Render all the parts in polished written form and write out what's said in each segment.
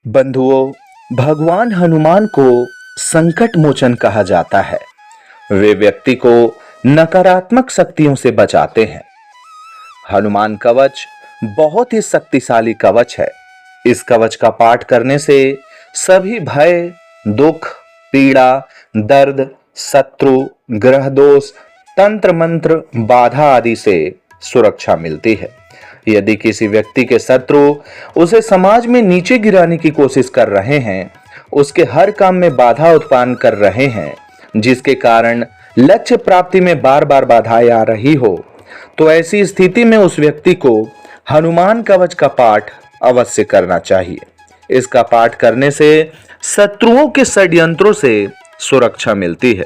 बंधुओं, भगवान हनुमान को संकट मोचन कहा जाता है। वे व्यक्ति को नकारात्मक शक्तियों से बचाते हैं। हनुमान कवच बहुत ही शक्तिशाली कवच है। इस कवच का पाठ करने से सभी भय, दुख, पीड़ा, दर्द, शत्रु, ग्रह दोष, तंत्र मंत्र, बाधा आदि से सुरक्षा मिलती है। यदि किसी व्यक्ति के शत्रु उसे समाज में नीचे गिराने की कोशिश कर रहे हैं, उसके हर काम में बाधा उत्पन्न कर रहे हैं, जिसके कारण लक्ष्य प्राप्ति में बार बार बाधाएं आ रही हो, तो ऐसी स्थिति में उस व्यक्ति को हनुमान कवच का पाठ अवश्य करना चाहिए। इसका पाठ करने से शत्रुओं के षड्यंत्रों से सुरक्षा मिलती है।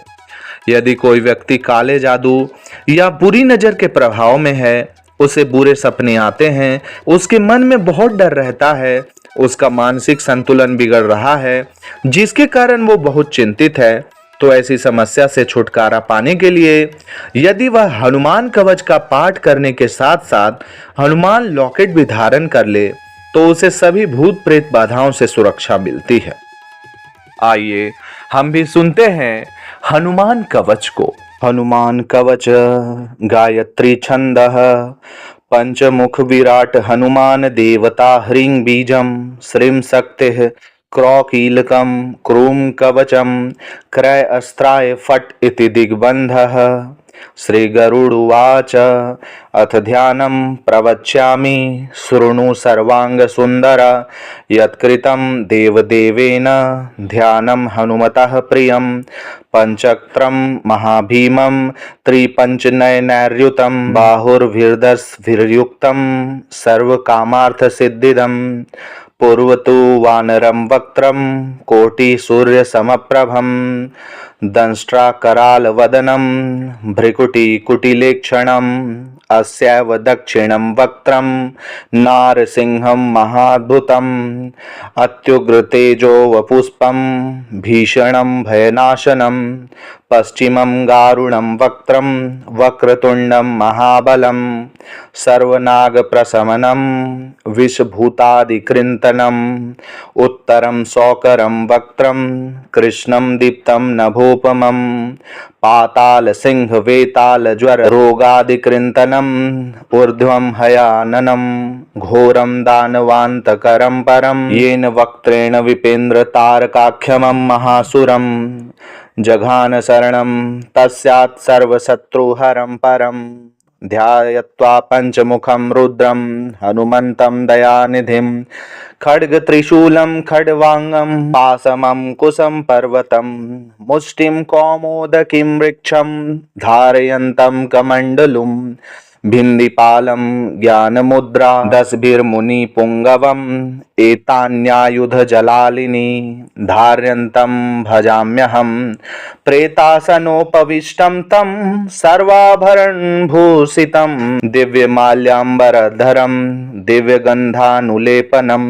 यदि कोई व्यक्ति काले जादू या बुरी नजर के प्रभाव में है, उसे बुरे सपने आते हैं, उसके मन में बहुत डर रहता है, उसका मानसिक संतुलन बिगड़ रहा है, जिसके कारण वो बहुत चिंतित है, तो ऐसी समस्या से छुटकारा पाने के लिए यदि वह हनुमान कवच का पाठ करने के साथ साथ हनुमान लॉकेट भी धारण कर ले, तो उसे सभी भूत प्रेत बाधाओं से सुरक्षा मिलती है। आइए हम भी सुनते हैं हनुमान कवच को। हनुमान कवच गायत्री छंदः पंचमुख विराट हनुमान देवता ह्रीं बीजम श्रीं शक्तिः क्रौकीलकं क्रूं कवचम क्रय अस्त्राय फट् इति दिग्बन्धः। श्री गरुड़ुवाच अथ ध्यानं प्रवक्ष्यामि शृणु सर्वांग सुंदर यत्कृतं देवदेवेन ध्यानं हनुमतः प्रियं पंचक्रं महाभीमं त्रिपंचनयनैर्युतं बाहुर्भिर्दशभिर्युक्तं सर्वकामार्थसिद्धिदं पूर्वतु वानरं वक्त्रं कोटिसूर्यसमप्रभं दंष्ट्राकरालवदनं भ्रिकुटिकुटिलेक्षणम् अस्यैव दक्षिणं वक्त्रं नारसिंहं महाद्भुतम् अत्युग्रतेजो वपुष्पं भीषणं भयनाशनं पश्चिमं गारुणं वक्त्रं वक्रतुण्डं महाबलं सर्वनागप्रशमनं विषभूतादिकृन्तनम् उत्तरं सौकरं वक्त्रं कृष्णं दीप्तं नभोपमं पातालसिंहवेतालज्वररोगादिकृन्तनम् ऊर्ध्वं हयाननं घोरं दानवान्तकरं परं येन वक्त्रेण विपेन्द्रतारकाख्यमं महासुरं जघान शरणं तस्यात् सर्वशत्रुहरं परं ध्यायत्वा पंचमुखं रुद्रं हनुमन्तं दयानिधिं खड्गत्रिशूलं खड्वांगं पाशमं कुशं पर्वतं मुष्टिं कौमोदकीं वृक्षं धारयन्तं कमण्डलुं भिन्दिपालं ज्ञानमुद्रा दशभिर्मुनिपुङ्गवम् एतान्यायुधजलालिनी धार्यन्तं भजाम्यहं प्रेतासनोपविष्टं तं सर्वाभरणभूषितं दिव्यमाल्याम्बरधरं दिव्यगन्धानुलेपनं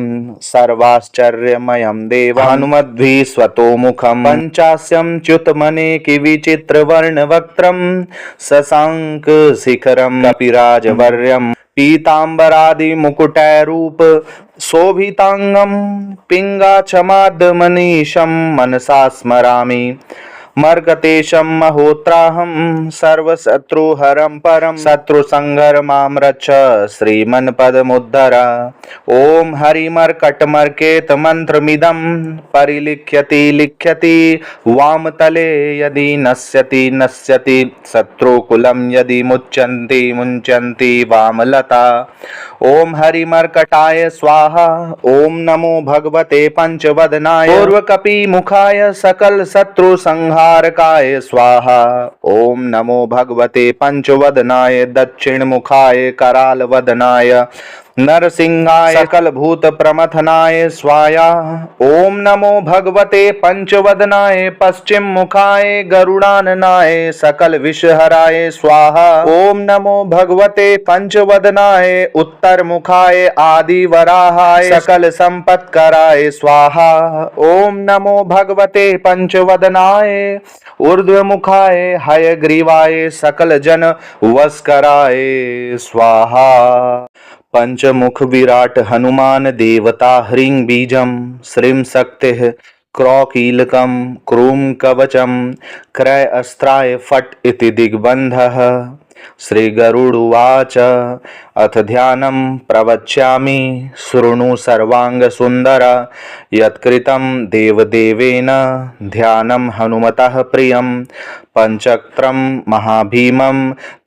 सर्वाश्चर्यमयं देवानुमद्भिः स्वतोमुखं पञ्चास्यं च्युतमनेकविचित्रवर्णवक्त्रं शशाङ्कशिखरं कपिराजवर्यं पीताम्बरादिमुकुटैरूप शोभितांगं पिङ्गाक्षमाद्यमनीशं मनसा स्मरामि मर्कटेशं महोत्राहं सर्वशत्रुहरं परं शत्रुसंहार मां रक्ष श्रीमन्पदमुद्धर। ॐ हरिमर्कटमर्केत मन्त्रमिदं परिलिख्यति लिख्यति वामतले यदि नश्यति नश्यति शत्रुकुलं यदि मुच्यन्ति मुञ्चन्ति वामलता। ॐ हरिमर्कटाय स्वाहा। ॐ नमो भगवते पंचवदनाय पूर्वकपिमुखाय सकल शत्रु संहारकाय स्वाहा। ॐ नमो भगवते पंचवदनाय दक्षिणमुखाय करालवदनाय नरसिंहाय सकल भूत प्रमथनाय स्वाहा। ॐ नमो भगवते पंचवदनाय पश्चिम मुखाय गरुडाननाय सकल विषहराय स्वाहा। ॐ नमो भगवते पंचवदनाय उत्तर मुखाय आदिवराहाय सकल संपत्कराय स्वाहा। ॐ नमो भगवते पंचवदनाय ऊर्ध्वमुखाय हयग्रीवाय सकल जन वस्कराय स्वाहा। पंचमुख विराट हनुमान देवता ह्रीं बीजं श्रीं शक्तिः क्रौकीलकं क्रूं कवचं क्रय अस्त्राय फट् इति दिग्बन्धः। श्रीगरुडुवाच अथ ध्यानं प्रवक्ष्यामि शृणु सर्वाङ्गसुन्दर यत्कृतं देवदेवेन ध्यानं हनुमतः प्रियं पंचक्रं महाभीमं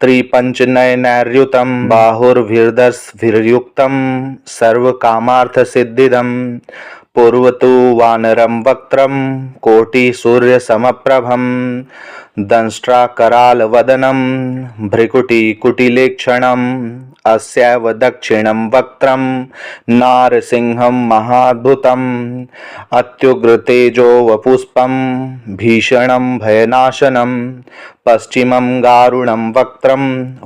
त्रिपञ्चनयनैर्युतं बाहुर्भिर्दशभिर्युक्तं सर्वकामार्थसिद्धिदम् पूर्वतो वानरं वक्त्रं कोटिसूर्यसमप्रभं दंष्ट्राकरालवदनं भ्रिकुटिकुटिलेक्षणम् अस्यैव दक्षिणं वक्त्रं नारसिंहं महाद्भुतम् अत्युग्रतेजो वपुष्पं भीषणं भयनाशनं पश्चिमं गारुणं वक्त्रं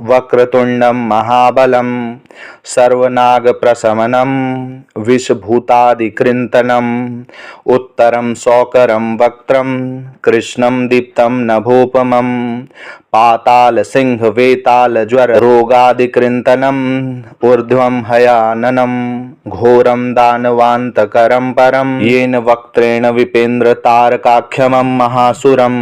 वक्रतुण्डं महाबलं सर्वनागप्रशमनं विषभूतादिकृन्तनम् उत्तरं सौकरं वक्त्रं कृष्णं दीप्तं नभोपमं पातालसिंहवेतालज्वररोगादिकृन्तनम् ऊर्ध्वं हयाननं घोरं दानवान्तकरं परं येन वक्त्रेण विपेन्द्रतारकाख्यमं महासुरं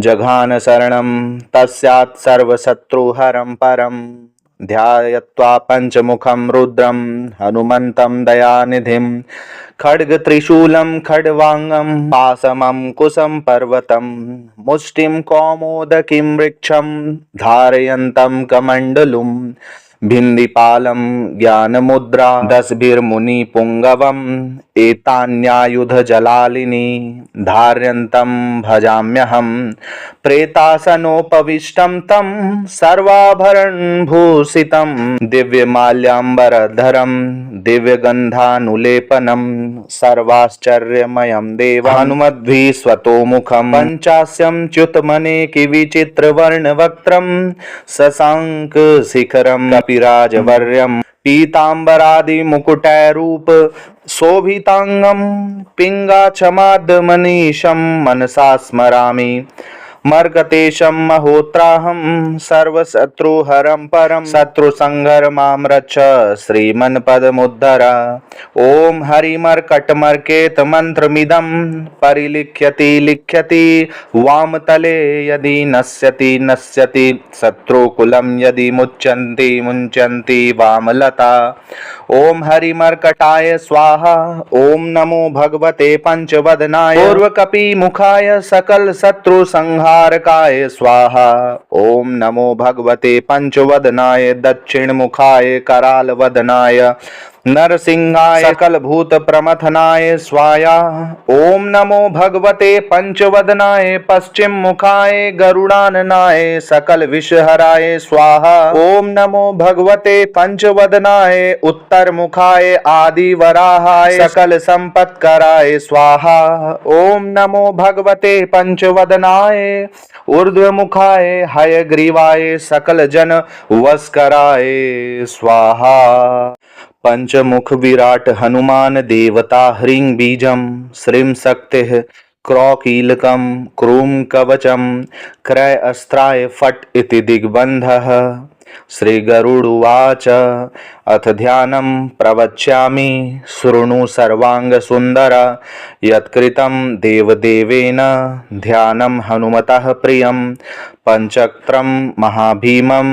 जघान शरणं तस्यात् सर्वशत्रुहरं परं ध्यायत्वा पंचमुखं रुद्रं हनुमन्तं दयानिधिं खड्गत्रिशूलं खड्वांगं पाशमं कुशं पर्वतं मुष्टिं कौमोदकीं वृक्षं धारयन्तं कमण्डलुं भिन्दिपालं ज्ञानमुद्रा दशभिर्मुनिपुङ्गवम् एतान्यायुधजलालिनी धार्यन्तं भजाम्यहं प्रेतासनोपविष्टं तं सर्वाभरणभूषितं दिव्यमाल्याम्बरधरं दिव्यगन्धानुलेपनं सर्वाश्चर्यमयं देवानुमद्भिः स्वतोमुखं पञ्चास्यं च्युतमनेकविचित्रवर्णवक्त्रं शशाङ्कशिखरं कपिराजवर्यं पीताम्बरादिमुकुटैरूप शोभितांगं पिङ्गाक्षमाद्यमनीशं मनसा स्मरामि मर्कटेशं महोत्राहं सर्वशत्रुहरं परं शत्रुसंहार मां रक्ष श्रीमन्पदमुद्धर। ॐ हरिमर्कटमर्केत मन्त्रमिदं परिलिख्यति लिख्यति वामतले यदि नश्यति नश्यति शत्रुकुलं यदि मुच्यन्ति मुञ्चन्ति वामलता। ओम हरिमर्कटाय स्वाहा। ओम नमो भगवते पंचवदनाय पूर्वकपि मुखाय सकल शत्रु संहारकाय स्वाहा। ओम नमो भगवते पंचवदनाय दक्षिण मुखाय कराल वदनाय नरसिंहाय सकल भूत प्रमथनाय स्वाहा। ओम नमो भगवते पंचवदनाय पश्चिम मुखाय गरुड़ाननाय सकल विषहराय स्वाहा। ओम नमो भगवते पंचवदनाय उत्तर मुखाय आदि वराहाय सकल संपत्कराय स्वाहा। ओम नमो भगवते पंचवदनाय ऊर्ध्व मुखाय हयग्रीवाय सकल जन वस्कराय स्वाहा। पंचमुख विराट हनुमान देवता ह्रीं बीजं श्रीं शक्तिः क्रौकीलकं क्रूं कवचं क्रय अस्त्राय फट् इति दिग्बन्धः। श्रीगरुडुवाच अथ ध्यानं प्रवक्ष्यामि शृणु सर्वाङ्गसुन्दर यत्कृतं देवदेवेन ध्यानं हनुमतः प्रियं पंचक्रं महाभीमं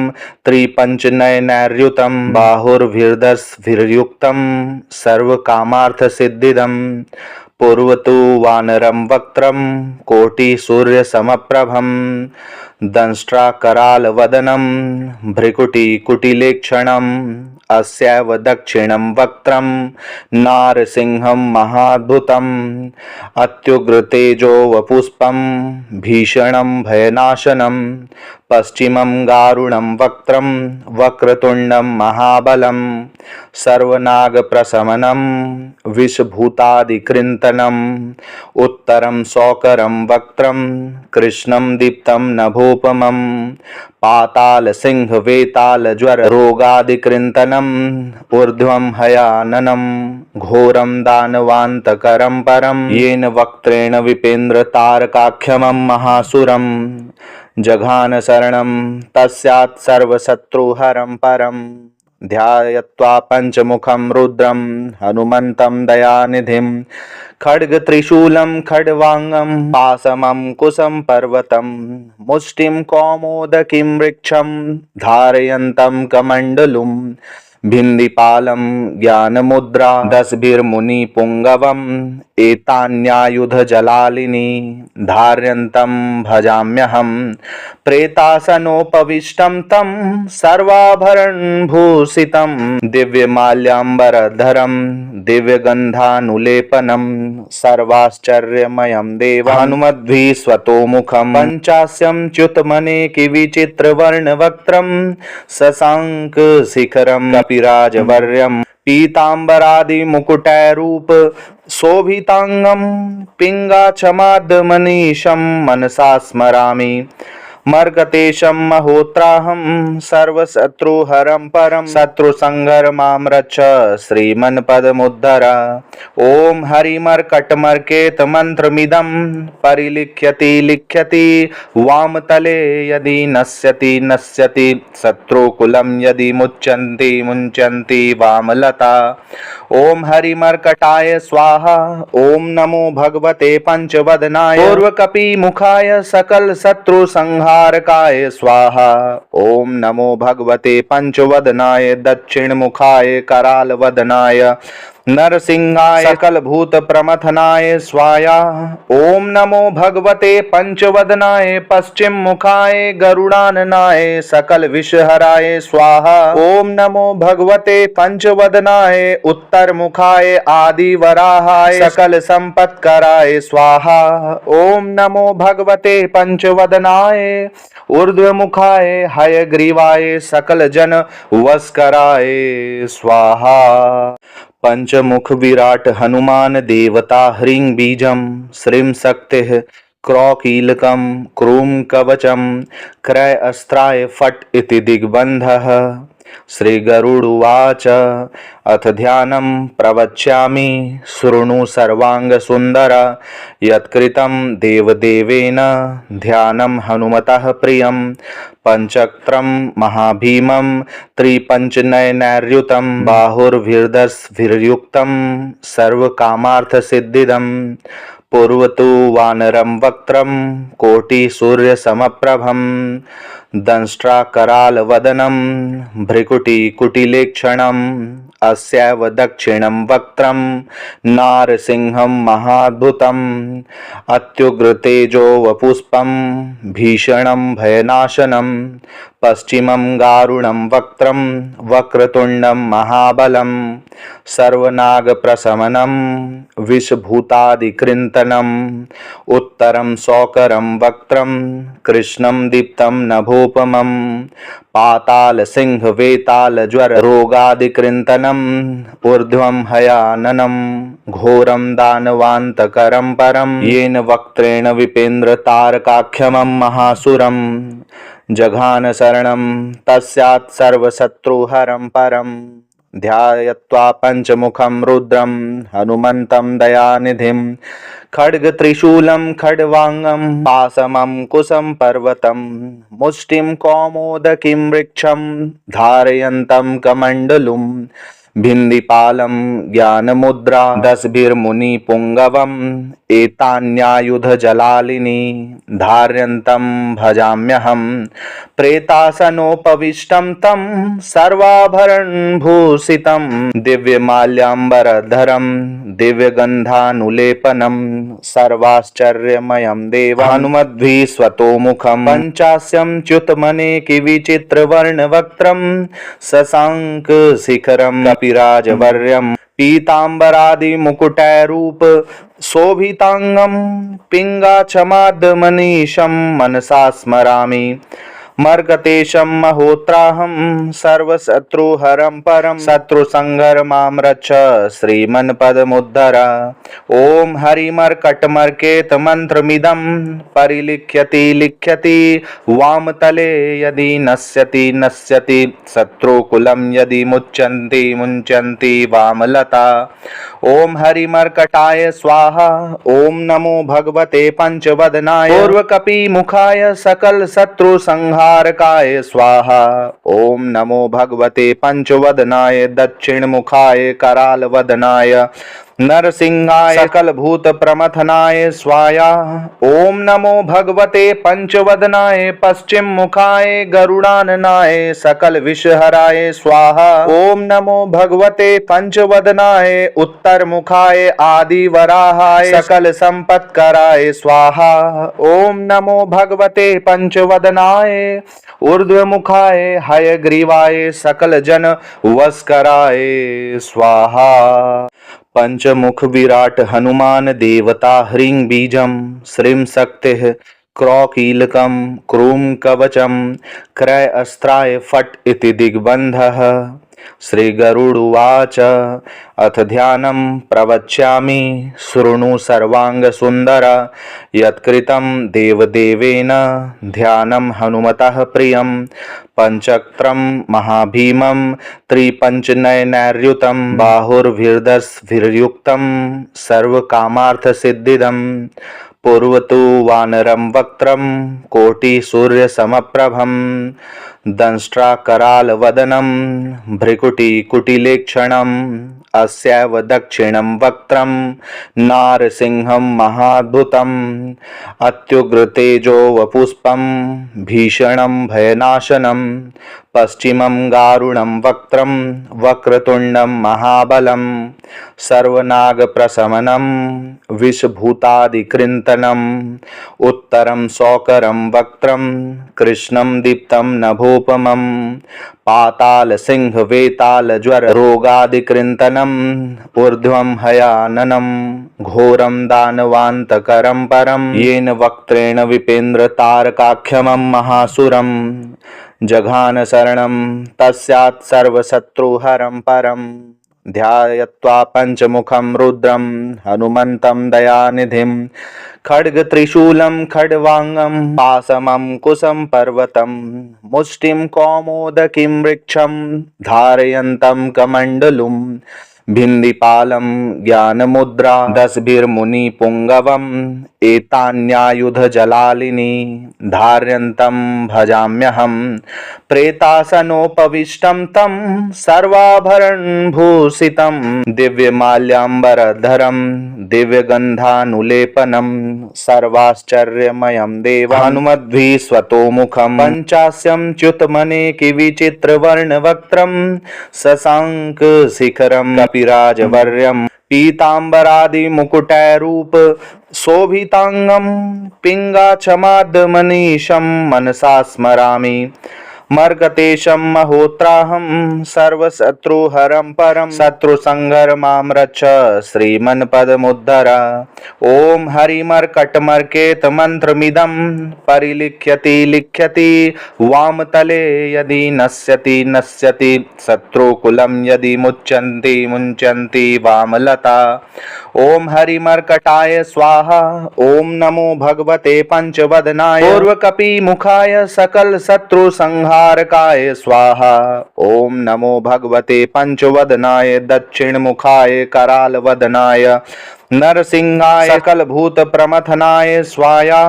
त्रिपञ्चनयनैर्युतं बाहुर्भिर्दशभिर्युक्तं सर्वकामार्थसिद्धिदम् पूर्वतो वानरं वक्त्रं कोटिसूर्यसमप्रभं दंष्ट्राकरालवदनं भ्रिकुटिकुटिलेक्षणम् अस्यैव दक्षिणं वक्त्रं नारसिंहं महाद्भुतम् अत्युग्रतेजो वपुष्पं भीषणं भयनाशनं पश्चिमं गारुणं वक्त्रं वक्रतुण्डं महाबलं सर्वनागप्रशमनं विषभूतादिकृन्तनम् उत्तरं सौकरं वक्त्रं कृष्णं दीप्तं नभोपमं पातालसिंहवेतालज्वररोगादिकृन्तनम् ऊर्ध्वं हयाननं घोरं दानवान्तकरं परं येन वक्त्रेण विपेन्द्रतारकाख्यमं महासुरं जघान शरणं तस्यात् सर्वशत्रुहरं परं ध्यायत्वा पंचमुखं रुद्रं हनुमन्तं दयानिधिं खड्गत्रिशूलं खड्वांगं पाशमं कुशं पर्वतं मुष्टिं कौमोदकीं वृक्षं धारयन्तं कमण्डलुं भिन्दिपालं ज्ञानमुद्रा दशभिर्मुनिपुङ्गवम् एतान्यायुधजलालिनी धार्यन्तं भजाम्यहं प्रेतासनोपविष्टं तं सर्वाभरणभूषितं दिव्यमाल्याम्बरधरं दिव्यगन्धानुलेपनं सर्वाश्चर्यमयं देवानुमद्भिः स्वतोमुखं पञ्चास्यं च्युतमनेकविचित्रवर्णवक्त्रं शशाङ्कशिखरं कपिराजवर्यं पीताम्बरादिमुकुटैरूप शोभितांगं पिङ्गाक्षमाद्मनीशं मनसा स्मरामि मर्कतेशं महोत्राहं सर्वशत्रुहरं परं शत्रुसंहार मां रक्ष श्रीमन्पदमुद्धर ॐ हरिमर्कटमर्केत मन्त्रमिदं परिलिख्यति लिख्यति वामतले यदि नश्यति नश्यति शत्रुकुलं यदि मुच्यन्ति मुञ्चन्ति वामलता ॐ हरिमर्कटाय स्वाहा ॐ नमो भगवते पंचवदनाय पूर्वकपिमुखाय सकल शत्रु संहारकाय स्वाहा ॐ नमो भगवते पंचवदनाय दक्षिणमुखाय करालवदनाय नरसिंहाय सकल भूत प्रमथनाय स्वाहा ॐ नमो भगवते पंचवदनाय पश्चिम मुखाय गरुडाननाय सकल विषहराय स्वाहा ॐ नमो भगवते पंचवदनाय उत्तर मुखाय आदिवराहाय सकल संपत्कराय स्वाहा ॐ नमो भगवते पंचवदनाय ऊर्ध्वमुखाय हयग्रीवाय सकल जन वस्कराय स्वाहा पंचमुख विराट हनुमान देवता ह्रीं बीजं श्रीं शक्तिः क्रौकीलकं क्रूं कवचं क्रय अस्त्राय फट् इति दिग्बन्धः श्रीगरुडुवाच अथ ध्यानं प्रवक्ष्यामि शृणु सर्वाङ्गसुन्दर यत्कृतं देवदेवेन ध्यानं हनुमतः प्रियं पंचक्त्रं महाभीमं त्रिपञ्चनयनैर्युतं बाहुर्भिर्दशभिर्युक्तं सर्वकामार्थसिद्धिदं पूर्वतु वानरं वक्त्रं कोटिसूर्यसमप्रभं दंष्ट्राकरालवदनं भ्रिकुटिकुटिलेक्षणम् अस्यैव दक्षिणं वक्त्रं नारसिंहं महाद्भुतम् अत्युग्रतेजो वपुष्पं भीषणं भयनाशनं पश्चिमं गारुणं वक्त्रं वक्रतुण्डं महाबलं सर्वनागप्रशमनं विषभूतादिकृन्तनम् उत्तरं शौकरं वक्त्रं कृष्णं दीप्तं नभोपमं पातालसिंहवेतालज्वररोगादिकृन्तनम् ऊर्ध्वं हयाननं घोरं दानवान्तकरं परं येन वक्त्रेण विपेन्द्रतारकाख्यमं महासुरं जघान शरणं तस्यात् सर्वशत्रुहरं परं ध्यायत्वा पंचमुखं रुद्रं हनुमन्तं दयानिधिं खड्गत्रिशूलं खड्वांगं पाशमं कुशं पर्वतं मुष्टिं कौमोदकीं वृक्षं धारयन्तं कमण्डलुं भिन्दिपालं ज्ञानमुद्रा दशभिर्मुनिपुङ्गवम् एतान्यायुधजलालिनी धार्यन्तं भजाम्यहं प्रेतासनोपविष्टं तं सर्वाभरणभूषितं दिव्यमाल्याम्बरधरं दिव्यगन्धानुलेपनं सर्वाश्चर्यमयं देवानुमद्भिः स्वतोमुखं पञ्चास्यं च्युतमनेकविचित्रवर्णवक्त्रं शशाङ्कशिखरं कपिराजवर्यं पीताम्बरादिमुकुटैरूप शोभितांगं पिङ्गाक्षमाद्मनीशं मनसा स्मरामि मर्कतेशं महोत्राहं सर्वशत्रुहरं परं शत्रुसंहार मां रक्ष श्रीमन्पदमुद्धर ओम हरिमर्कटमर्केत मंत्रमिदं परिलिख्यति लिख्यति वामतले यदि नश्यति नश्यति शत्रुकुलं यदि मुच्यन्ति मुञ्चन्ति वामलता। ओम हरिमर्कटाय स्वाहा। ओम नमो भगवते पंचवदनाय पूर्वकपि मुखाय सकल शत्रु संहारकाय स्वाहा। ओम नमो भगवते पंचवदनाय दक्षिण मुखाय कराल वदनाय नरसिंहाय सकल भूत प्रमथनाय स्वाहा। ओम नमो भगवते पंचवदनाय पश्चिम मुखाय गरुड़ाननाय सकल विषहराय स्वाहा। ओम नमो भगवते पंचवदनाय उत्तर मुखाय आदि वराहाय सकल संपत्कराय स्वाहा। ओम नमो भगवते पंचवदनाय ऊर्ध्वमुखाय हयग्रीवाय सकल जन वस्कराय स्वाहा। पंचमुख विराट हनुमान देवता ह्रीं बीजं श्रीं शक्तिः क्रौकीलकं क्रूं कवचं क्रय अस्त्राय फट् इति दिग्बन्धः। श्री गरुडुवाच अथ ध्यानं प्रवक्ष्यामि शृणु सर्वांग सुंदर यत्कृतं देवदेवेन ध्यानं हनुमतः प्रियं पंचक्रं महाभीमं त्रिपंचनयनैर्युतं बाहुर्भिर्दशभिर्युक्तं सर्वकामार्थसिद्धिदं पूर्वतु वानरं वक्त्रं कोटिसूर्यसमप्रभं दंष्ट्राकरालवदनं भ्रिकुटिकुटिलेक्षणम् अस्यैव दक्षिणं वक्त्रं नारसिंहं महाद्भुतम् अत्युग्रतेजो वपुष्पं भीषणं भयनाशनं पश्चिमं गारुणं वक्त्रं वक्रतुण्डं महाबलं सर्वनागप्रशमनं विषभूतादिकृन्तनम् उत्तरं सौकरं वक्त्रं कृष्णं दीप्तं नभोपमं पातालसिंहवेतालज्वररोगादिकृन्तनम् ऊर्ध्वं हयाननं घोरं दानवान्तकरं परं येन वक्त्रेण विपेन्द्रतारकाख्यमं महासुरं जघान शरणं तस्यात् सर्वशत्रुहरं परं ध्यायत्वा पंचमुखं रुद्रं हनुमन्तं दयानिधिं खड्गत्रिशूलं खड्वांगं पाशमं कुशं पर्वतं मुष्टिं कौमोदकीं वृक्षं धारयन्तं कमण्डलुं भिन्दिपालं ज्ञानमुद्रा दशभिर्मुनिपुङ्गवम् एतान्यायुधजलालिनी धार्यन्तं भजाम्यहं प्रेतासनोपविष्टं तं सर्वाभरणभूषितं दिव्यमाल्याम्बरधरं दिव्यगन्धानुलेपनं सर्वाश्चर्यमयं देवानुमद्भिः स्वतोमुखं पञ्चास्यं च्युतमनेकविचित्रवर्णवक्त्रं शशाङ्कशिखरं कपिराजवर्यं पीताम्बरादिमुकुटैरूप शोभितांगं पिङ्गाक्षमाद्यमनीशं मनसा स्मरामि मर्कटेशं महोत्राहं सर्वशत्रुहरं परं शत्रुसंहार मां रक्ष श्रीमन्पदमुद्धर। ओम हरिमर्कटमर्केत मंत्रमिदं परिलिख्यति लिख्यति वामतले यदि नश्यति नश्यति शत्रुकुलं यदि मुच्यन्ति मुञ्चन्ति वामलता। ओम हरिमर्कटाय स्वाहा। ओम नमो भगवते पंचवदनाय पूर्वकपि मुखाय सकल शत्रु संहारकाय स्वाहा। ओम नमो भगवते पंचवदनाय दक्षिण मुखाय कराल वदनाय नरसिंहाय सकल भूत प्रमथनाय स्वाहा।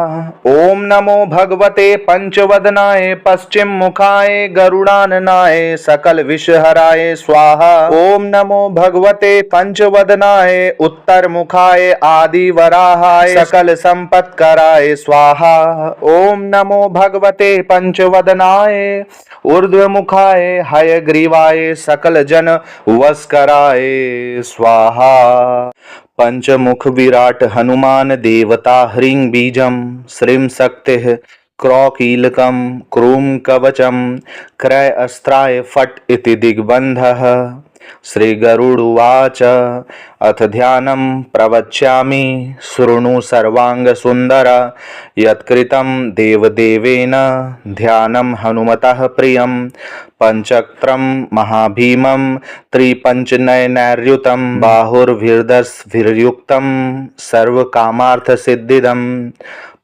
ओम नमो भगवते पंचवदनाय पश्चिम मुखाय गरुड़ाननाय सकल विषहराय स्वाहा। ओम नमो भगवते पंचवदनाय उत्तर मुखाय आदि वराहाय सकल संपत्कराय स्वाहा। ओम नमो भगवते पंचवदनाय ऊर्ध्वमुखाय हयग्रीवाय सकल जन वस्कराय स्वाहा। पंचमुख विराट हनुमान देवता ह्रीं बीजं श्रीं शक्तिः क्रौकीलकं क्रूं कवचं क्रय अस्त्राय फट् इति दिग्बन्धः श्रीगरुडुवाच अथ ध्यानं प्रवक्ष्यामि शृणु सर्वाङ्गसुन्दर यत्कृतं देवदेवेन ध्यानं हनुमतः प्रियं पंचक्रम महाभीमं त्रिपंचनयनैर्युतं बाहुर्भिर्दशभिर्युक्तं सर्वकामार्थसिद्धिदं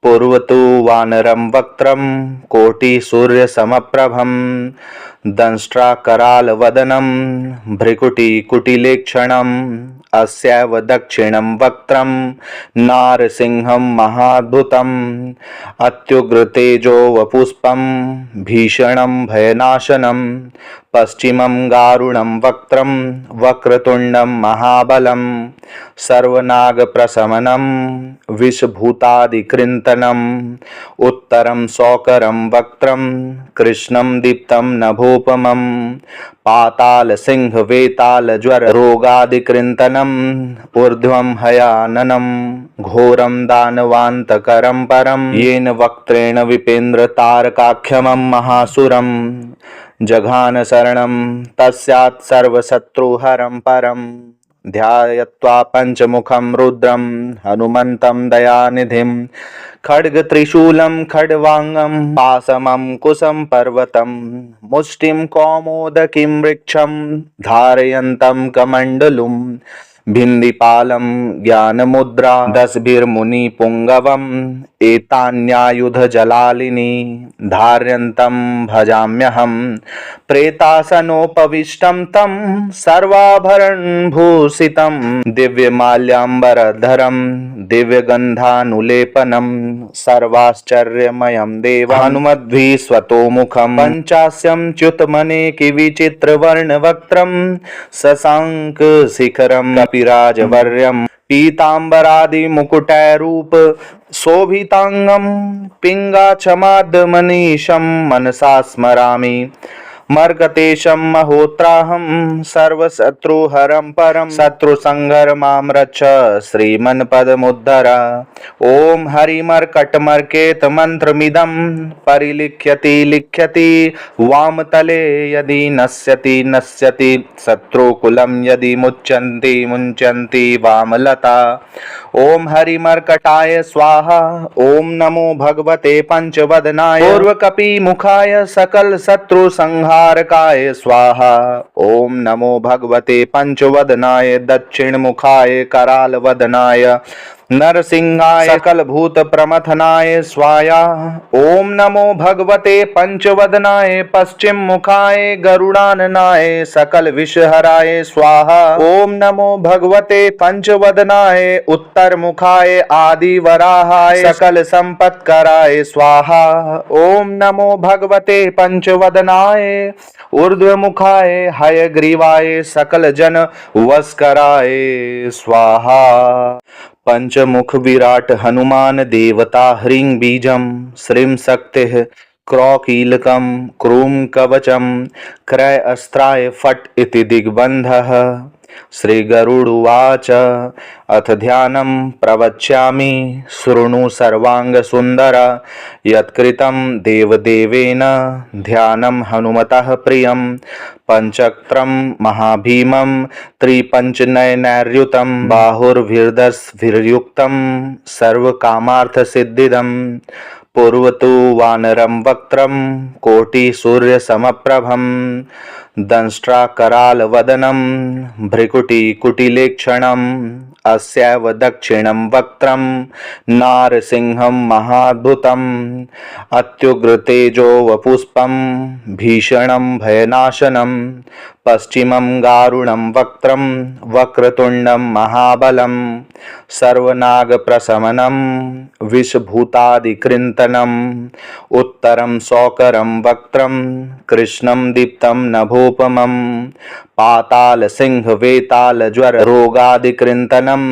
पूर्वतो वानरं वक्त्रं कोटिसूर्यसमप्रभं दंष्ट्राकरालवदनं भ्रिकुटिकुटिलेक्षणम् अस्यैव दक्षिणं वक्त्रं नारसिंहं महाद्भुतम् अत्युग्रतेजो वपुष्पं भीषणं भयनाशनं पश्चिमं गारुणं वक्त्रं वक्रतुण्डं महाबलं सर्वनागप्रशमनं विषभूतादिकृन्तनम् उत्तरं सौकरं वक्त्रं कृष्णं दीप्तं नभोपमं पातालसिंहवेतालज्वररोगादिकृन्तनम् ऊर्ध्वं हयाननं घोरं दानवान्तकरं परं येन वक्त्रेण विपेन्द्रतारकाख्यमं महासुरं जघान शरणं तस्यात् सर्वशत्रुहरं परं ध्यायत्वा पंचमुखं रुद्रं हनुमन्तं दयानिधिं खड्गत्रिशूलं खड्वांगं पाशमं कुशं पर्वतं मुष्टिं कौमोदकीं वृक्षं धारयन्तं कमण्डलुं भिन्दिपालं ज्ञानमुद्रा दशभिर्मुनिपुङ्गवम् एतान्यायुधजलालिनी धार्यन्तं भजाम्यहं प्रेतासनोपविष्टं तं सर्वाभरणभूषितं दिव्यमाल्याम्बरधरं दिव्यगन्धानुलेपनं सर्वाश्चर्यमयं देवं हनुमद्भिः स्वतोमुखं पञ्चास्यं च्युतमनेकविचित्रवर्णवक्त्रं शशाङ्कशिखरं कपिराजवर्यं पीताम्बरादिमुकुटैरूप शोभितांगं पिङ्गाक्षमाद्यमनीशं मनसा स्मरामि मर्कतेशं महोत्राहं सर्वशत्रुहरं परं शत्रुसंहार मां रक्ष श्रीमन्पदमुद्धर ॐ हरिमर्कटमर्केत मन्त्रमिदं परिलिख्यति लिख्यति वामतले यदि नश्यति नश्यति शत्रुकुलं यदि मुच्यन्ति मुञ्चन्ति वामलता ओम हरिमर्कटाय स्वाहा। ओम नमो भगवते पंचवदनाय पूर्वकपि मुखाय सकल शत्रु संहारकाय स्वाहा। ओम नमो भगवते पंचवदनाय दक्षिण मुखाय कराल वदनाय नरसिंहाय सकल भूत प्रमथनाय स्वाहा। ओम नमो भगवते पंचवदनाय पश्चिम मुखाय गरुड़ाननाय सकल विषहराय स्वाहा। ओम नमो भगवते पंचवदनाय उत्तर मुखाय आदि वराहाय सकल संपत्कराय स्वाहा। ओम नमो भगवते पंचवदनाय ऊर्ध्व मुखाय हयग्रीवाय सकल जन वस्कराय स्वाहा। पंचमुख विराट हनुमान देवता ह्रीं बीजं श्रीं शक्तिः क्रौकीलकं क्रूं कवचं क्रय अस्त्राय फट् इति दिग्बन्धः। श्री गरुडुवाच अथ ध्यानं प्रवक्ष्यामि शृणु सर्वाङ्गसुन्दर यत्कृतं देवदेवेन ध्यानं हनुमतः प्रियं पंचक्रम महाभीमं त्रिपंचनयनैर्युतं बाहुर्भिर्दशभिर्युक्तं सर्वकामार्थसिद्धिदं पूर्वतो वानरं वक्त्रं कोटिसूर्यसमप्रभं दंष्ट्राकरालवदनं भ्रिकुटिकुटिलेक्षणम् अस्यैव दक्षिणं वक्त्रं नारसिंहं महाद्भुतम् अत्युग्रतेजो वपुष्पं भीषणं भयनाशनं पश्चिमं गारुणं वक्त्रं वक्रतुण्डं महाबलं सर्वनागप्रशमनं विषभूतादिकृन्तनम् उत्तरं सौकरं वक्त्रं कृष्णं दीप्तं नभोपमं पातालसिंहवेतालज्वररोगादिकृन्तनम्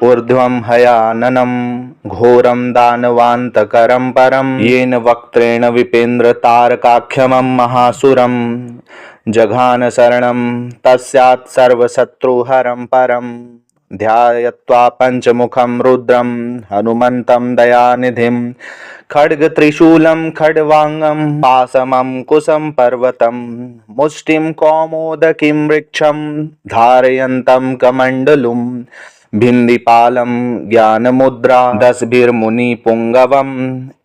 ऊर्ध्वं हयाननं घोरं दानवान्तकरं परं येन वक्त्रेण विपेन्द्रतारकाख्यमं महासुरं जघान शरणं तस्यात् सर्वशत्रुहरं परं ध्यायत्वा पंचमुखं रुद्रं हनुमन्तं दयानिधिं खड्गत्रिशूलं खड्वांगं पाशमं कुशं पर्वतं मुष्टिं कौमोदकीं वृक्षं धारयन्तं कमण्डलुं भिन्दिपालं ज्ञानमुद्रा दशभिर्मुनिपुङ्गवम्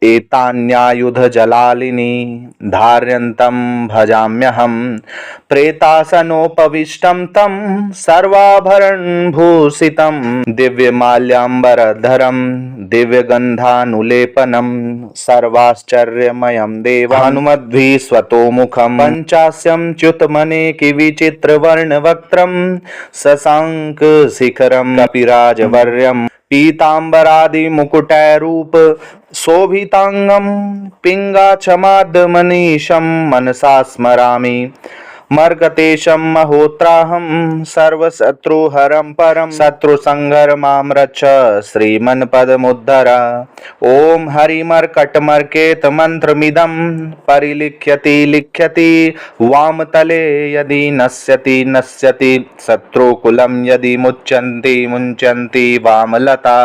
एतान्यायुधजलालिनी धार्यन्तं भजाम्यहं प्रेतासनोपविष्टं तं सर्वाभरणभूषितं दिव्यमाल्याम्बरधरं दिव्यगन्धानुलेपनं सर्वाश्चर्यमयं देवानुमद्भिः स्वतोमुखं पञ्चास्यंच्युतमनेकिविचित्रवर्णवक्त्रं शशाङ्कशिखरं कपिराजवर्यं पीताम्बरादिमुकुटैरूप शोभितांगं पिङ्गाक्षमाद्मनीशं मनसा स्मरामि मर्कटेशं महोत्राहं सर्वशत्रुहरं परं शत्रुसंहार मां रक्ष श्रीमन्पदमुद्धर ॐ हरिमर्कटमर्केत मन्त्रमिदं परिलिख्यति लिख्यति वामतले यदि नश्यति शत्रुकुलं यदि मुच्यन्ति मुञ्चन्ति वामलता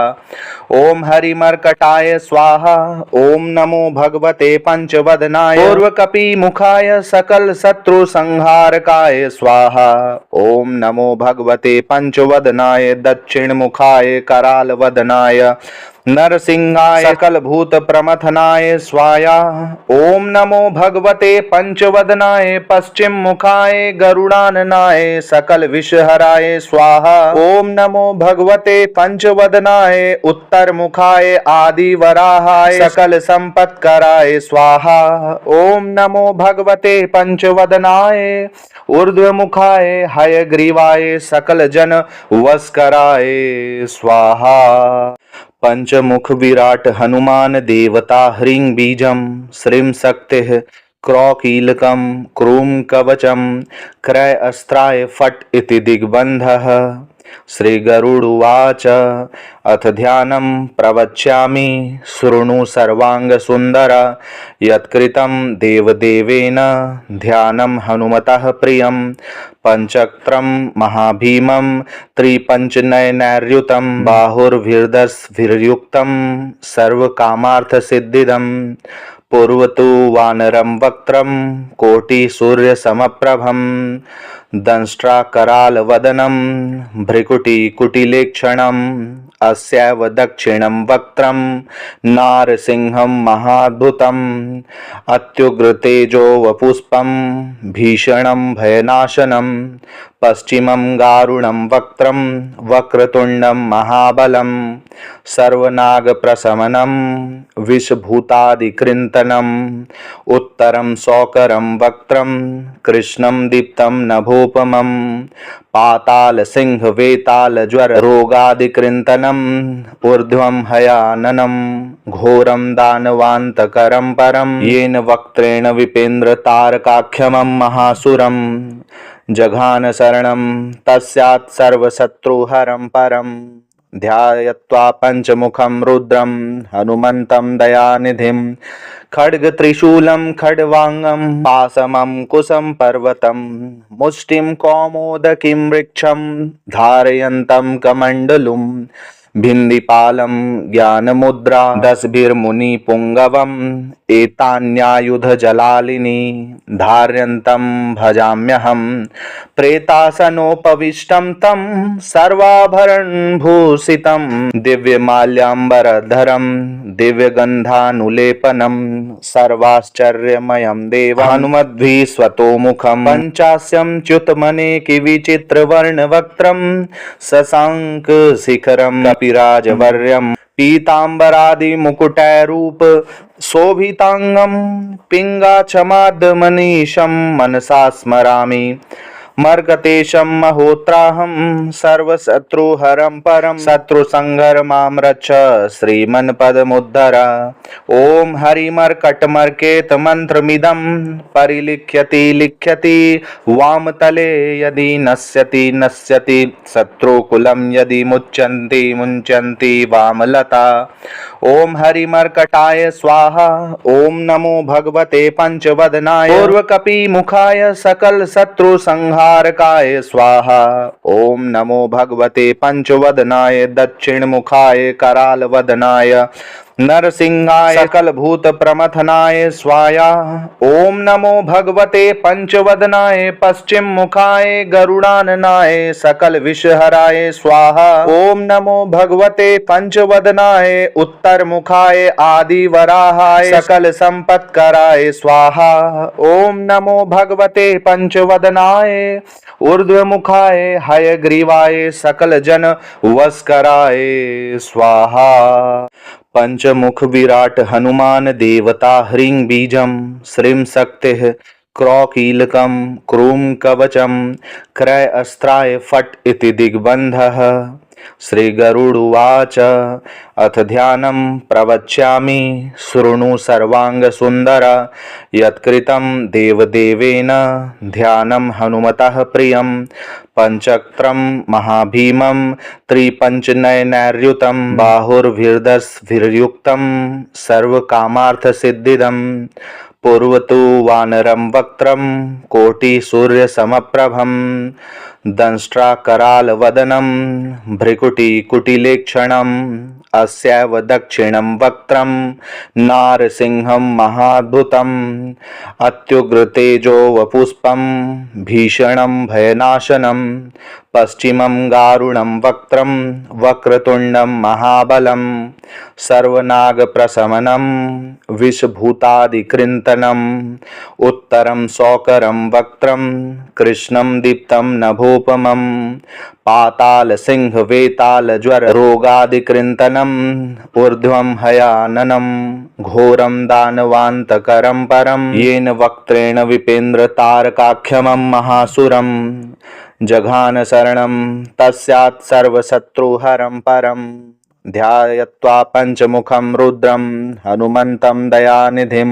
ॐ हरिमर्कटाय स्वाहा ॐ नमो भगवते पंचवदनाय पूर्वकपिमुखाय सकल शत्रु संहारकाय स्वाहा ॐ नमो भगवते पंचवदनाय दक्षिणमुखाय करालवदनाय नरसिंहाय सकल भूत प्रमथनाय स्वाहा ॐ नमो भगवते पंचवदनाय पश्चिम मुखाय गरुडाननाय सकल विषहराय स्वाहा ॐ नमो भगवते पंचवदनाय उत्तर मुखाय आदिवराहाय सकल संपत्कराय स्वाहा ॐ नमो भगवते पंचवदनाय ऊर्ध्वमुखाय हयग्रीवाय सकल जन वस्कराय स्वाहा पंचमुख विराट हनुमान देवता ह्रीं बीजं श्रीं शक्तिः क्रौकीलकं क्रूं कवचं क्रय अस्त्राय फट् इति दिग्बन्धः श्रीगरुडुवाच अथ ध्यानं प्रवक्ष्यामि शृणु सर्वांगसुन्दर यत्कृतं देवदेवेन ध्यानं हनुमतः प्रियं पंचक्त्रं महाभीमं त्रिपञ्चनयनैर्युतं बाहुर्भिर्दशभिर्युक्तं सर्वकामार्थसिद्धिदं पूर्वतु वानरं वक्त्रं कोटिसूर्यसमप्रभं दंष्ट्राकरालवदनं भ्रिकुटिकुटिलेक्षणम् अस्यैव दक्षिणं वक्त्रं नारसिंहं महाद्भुतम् अत्युग्रतेजो वपुष्पं भीषणं भयनाशनं पश्चिमं गारुणं वक्त्रं वक्रतुण्डं महाबलं सर्वनागप्रशमनं विषभूतादिकृन्तनं उत्तरं शौकरं वक्त्रं कृष्णं दीप्तं नभोपमं पातालसिंहवेतालज्वररोगादिकृन्तनं ऊर्ध्वं हयाननं घोरं दानवान्तकरं परं येन वक्त्रेण विपेन्द्रतारकाख्यमं महासुरं जघान शरणं तस्यात् सर्वशत्रुहरं परं ध्यायत्वा पंचमुखं रुद्रं हनुमन्तं दयानिधिं खड्गत्रिशूलं खड्वांगं पाशमं कुशं पर्वतं मुष्टिं कौमोदकीं वृक्षं धारयन्तं कमण्डलुं भिन्दिपालं ज्ञानमुद्रा दशभिर्मुनिपुङ्गवम् एतान्यायुधजलालिनी धार्यन्तं भजाम्यहं प्रेतासनोपविष्टं तं सर्वाभरणभूषितं दिव्यमाल्याम्बरधरं दिव्यगन्धानुलेपनं सर्वाश्चर्यमयं देवानुमद्भिः स्वतोमुखं पञ्चास्यंच्युतमनेकिविचित्रवर्णवक्त्रं शशाङ्कशिखरं कपिराजवर्यं पीताम्बरादिमुकुटैरूप शोभितांगं पिङ्गाक्षमाद्मनीशं मनसा स्मरामि मर्कटेशं महोत्राहं सर्वशत्रुहरं परं शत्रुसंहार मां रक्ष श्रीमन्पदमुद्धर ॐ हरिमर्कटमर्केत मन्त्रमिदं परिलिख्यति लिख्यति वामतले यदि नश्यति शत्रुकुलं यदि मुच्यन्ति मुञ्चन्ति वामलता ॐ हरिमर्कटाय स्वाहा ॐ नमो भगवते पंचवदनाय पूर्वकपिमुखाय सकल शत्रु संहार संहारकाय स्वाहा। ओम नमो भगवते पंचवदनाय दक्षिणमुखाय करालवदनाय नरसिंहाय सकल भूत प्रमथनाय स्वाहा। ओम नमो भगवते पंचवदनाय पश्चिम मुखाय गरुड़ाननाय सकल विषहराय स्वाहा। ओम नमो भगवते पंचवदनाय उत्तर मुखाय आदि वराहाय सकल संपत्कराय स्वाहा। ओम नमो भगवते पंचवदनाय ऊर्ध्वमुखाय हयग्रीवाय सकल जन वस्कराय स्वाहा। पंचमुख विराट हनुमान देवता ह्रीं बीजं श्रीं शक्तिः क्रौकीलकं क्रूं कवचं क्रय अस्त्राय फट् इति दिग्बन्धः। श्री गरुडुवाच अथ ध्यानं प्रवक्ष्यामि शृणु सर्वांग सुंदर। यत्कृतं देवदेवेन ध्यानं हनुमतः प्रियं पंचक्रं महाभीमं त्रिपंचनयनैर्युतं बाहुर्भिर्दशभिर्युक्तं सर्वकामार्थसिद्धिदं। पूर्वतु वानरं वक्त्रं कोटिसूर्यसमप्रभं दंष्ट्राकरालवदनं भ्रिकुटिकुटिलेक्षणम् अस्यैव दक्षिणं वक्त्रं नारसिंहं महाद्भुतम् अत्युग्रतेजो वपुष्पं भीषणं भयनाशनं पश्चिमं गारुणं वक्त्रं वक्रतुण्डं महाबलं सर्वनागप्रशमनं विषभूतादिकृन्तनम् उत्तरं सौकरं वक्त्रं कृष्णं दीप्तं नभोपमं पातालसिंहवेतालज्वररोगादिकृन्तनम् ऊर्ध्वं हयाननं घोरं दानवान्तकरं परं येन वक्त्रेण विपेन्द्रतारकाख्यमं महासुरं जघान शरणं तस्यात् सर्वशत्रुहरं परं। ध्यायत्वा पंचमुखं रुद्रं हनुमन्तं दयानिधिं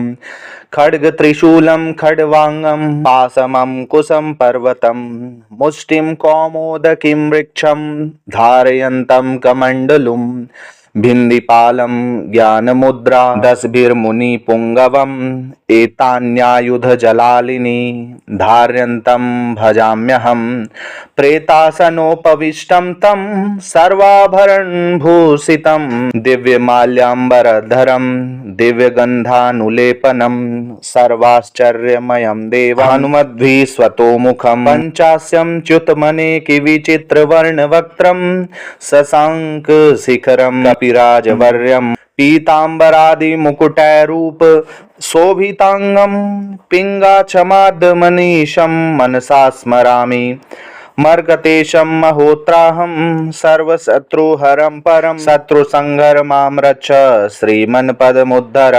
खड्गत्रिशूलं खड्वांगं पाशमंकुशं पर्वतं मुष्टिं कौमोदकीं वृक्षं धारयन्तं कमण्डलुं भिन्दिपालं ज्ञानमुद्रा दशभिर्मुनिपुङ्गवम् एतान्यायुधजलालिनी धार्यन्तं भजाम्यहं प्रेतासनोपविष्टं तं सर्वाभरणभूषितं दिव्यमाल्याम्बरधरं दिव्यगन्धानुलेपनं सर्वाश्चर्यमयं देवानुमद्भिः स्वतोमुखं पञ्चास्यं च्युतमनेकविचित्रवर्णवक्त्रं शशाङ्कशिखरं कपिराजवर्यं पीताम्बरादिमुकुटैरूप शोभितांगं पिङ्गाक्षमाद्यमनीशं मनसा स्मरामि मर्कटेशं महोत्राहं सर्वशत्रुहरं परं शत्रुसंहार मां रक्ष श्रीमन्पदमुद्धर।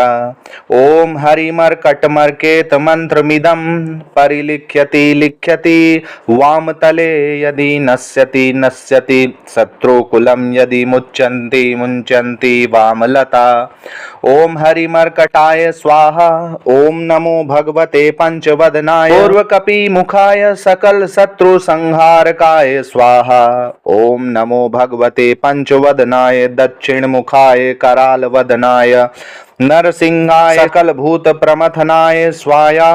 ॐ हरिमर्कटमर्केत मन्त्रमिदं परिलिख्यति लिख्यति वामतले यदि नश्यति नश्यति शत्रुकुलं यदि मुच्यन्ति मुञ्चन्ति वामलता। ॐ हरिमर्कटाय स्वाहा। ॐ नमो भगवते पंचवदनाय पूर्वकपिमुखाय सकल शत्रु संहारकाय स्वाहा। ॐ नमो भगवते पंचवदनाय दक्षिणमुखाय करालवदनाय नरसिंहाय सकल भूत प्रमथनाय स्वाहा।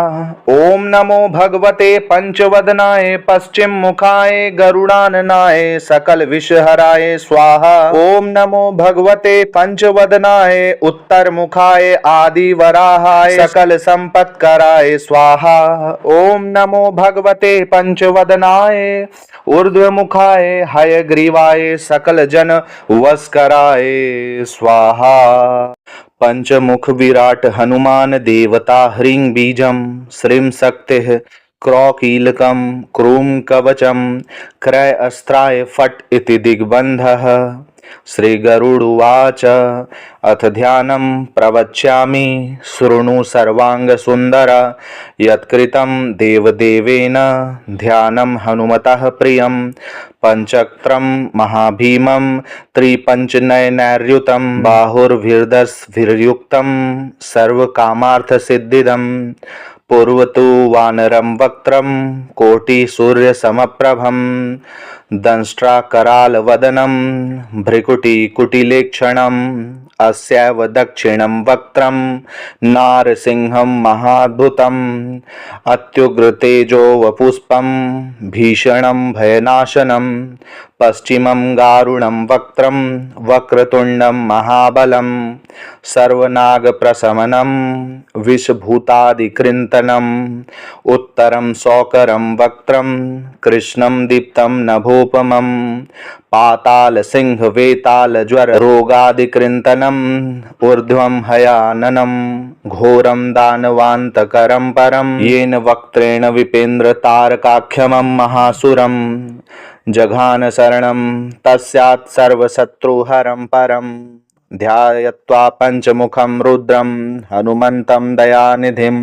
ओम नमो भगवते पंचवदनाय पश्चिम मुखाय गरुड़ाननाय सकल विषहराय स्वाहा। ओम नमो भगवते पंचवदनाय उत्तर मुखाय आदि वराहाय सकल संपत्कराय स्वाहा। ओम नमो भगवते पंचवदनाय ऊर्ध्वमुखाय हयग्रीवाय सकल जन वस्कराय स्वाहा। पंचमुख विराट हनुमान देवता ह्रीं बीजं श्रीं शक्तिः क्रौकीलकं क्रूं कवचं क्रय अस्त्राय फट् इति दिग्बन्धः। श्री गरुडुवाच अथ ध्यानं प्रवक्ष्यामि शृणु सर्वांग सुंदर। यत्कृतं देवदेवेन ध्यानं हनुमतः प्रियं पंचक्रं महाभीमं त्रिपंचनयनैर्युतं बाहुर्भिर्दशभिर्युक्तं सर्वकामार्थसिद्धिदं। पूर्वतु वानरं वक्त्रं कोटिसूर्यसमप्रभं दंष्ट्राकरालवदनं भ्रिकुटिकुटिलेक्षणम् अस्यैव दक्षिणं वक्त्रं नारसिंहं महाद्भुतम् अत्युग्रतेजो वपुष्पं भीषणं भयनाशनं पश्चिमं गारुणं वक्त्रं वक्रतुण्डं महाबलं सर्वनागप्रशमनं विषभूतादिकृन्तनम् उत्तरं सौकरं वक्त्रं कृष्णं दीप्तं नभोपमं पातालसिंहवेतालज्वररोगादिकृन्तनम् ऊर्ध्वं हयाननं घोरं दानवान्तकरं परं येन वक्त्रेण विपेन्द्रतारकाख्यमं महासुरं जघान शरणं तस्यात् सर्वशत्रुहरं परं ध्यायत्वा पंचमुखं रुद्रं हनुमन्तं दयानिधिं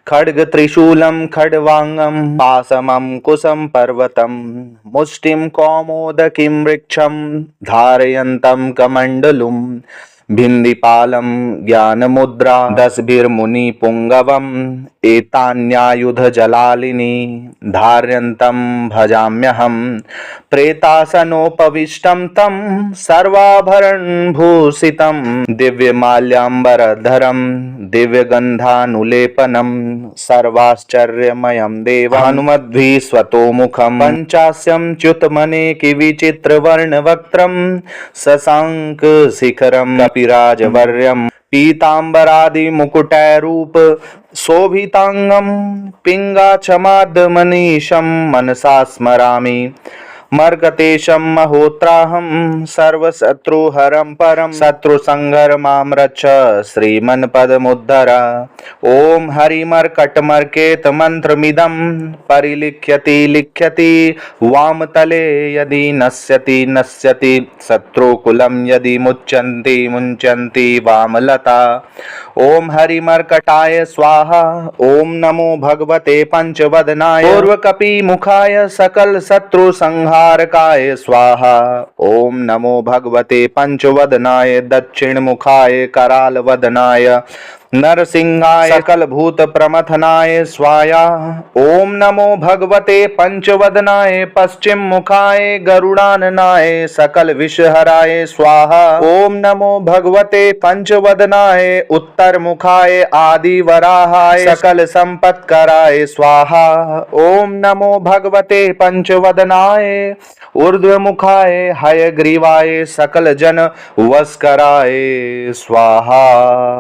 खड्गत्रिशूलं खड्वांगं पाशमं कुशं पर्वतं मुष्टिं कौमोदकीं वृक्षं धारयन्तं कमण्डलुं भिन्दिपालं ज्ञानमुद्रा दशभिर्मुनिपुङ्गवम् एतान्यायुधजलालिनी धार्यन्तं भजाम्यहं प्रेतासनोपविष्टं तं सर्वाभरणभूषितं दिव्यमाल्याम्बरधरं दिव्यगन्धानुलेपनं सर्वाश्चर्यमयं देवानुमद्भिः स्वतोमुखं पञ्चास्यं च्युतमनेकविचित्रवर्णवक्त्रं शशाङ्कशिखरं कपिराजवर्यं पीताम्बरादिमुकुटैरूप शोभितांगं पिङ्गाक्षमाद्यमनीशं मनसा स्मरामि मर्कटेशं महोत्राहं सर्वशत्रुहरं परं शत्रुसंहार मां रक्ष श्रीमन्पदमुद्धर ॐ हरिमर्कटमर्केत मन्त्रमिदं परिलिख्यति लिख्यति वामतले यदि नश्यति शत्रुकुलं यदि मुञ्चन्ति वामलता ॐ हरिमर्कटाय स्वाहा ॐ नमो भगवते पंचवदनाय पूर्वकपिमुखाय सकल शत्रु संहारकाय स्वाहा ॐ नमो भगवते पंचवदनाय दक्षिणमुखाय करालवदनाय नरसिंहाय सकलभूत प्रमथनाय स्वाहा ॐ नमो भगवते पंचवदनाय पश्चिम मुखाय गरुडाननाय सकल विषहराय स्वाहा ॐ नमो भगवते पंचवदनाय उत्तर मुखाय आदिवराहाय सकल संपत्कराय स्वाहा ॐ नमो भगवते पंचवदनाय ऊर्ध्वमुखाय हयग्रीवाय सकल जन वस्कराय स्वाहा।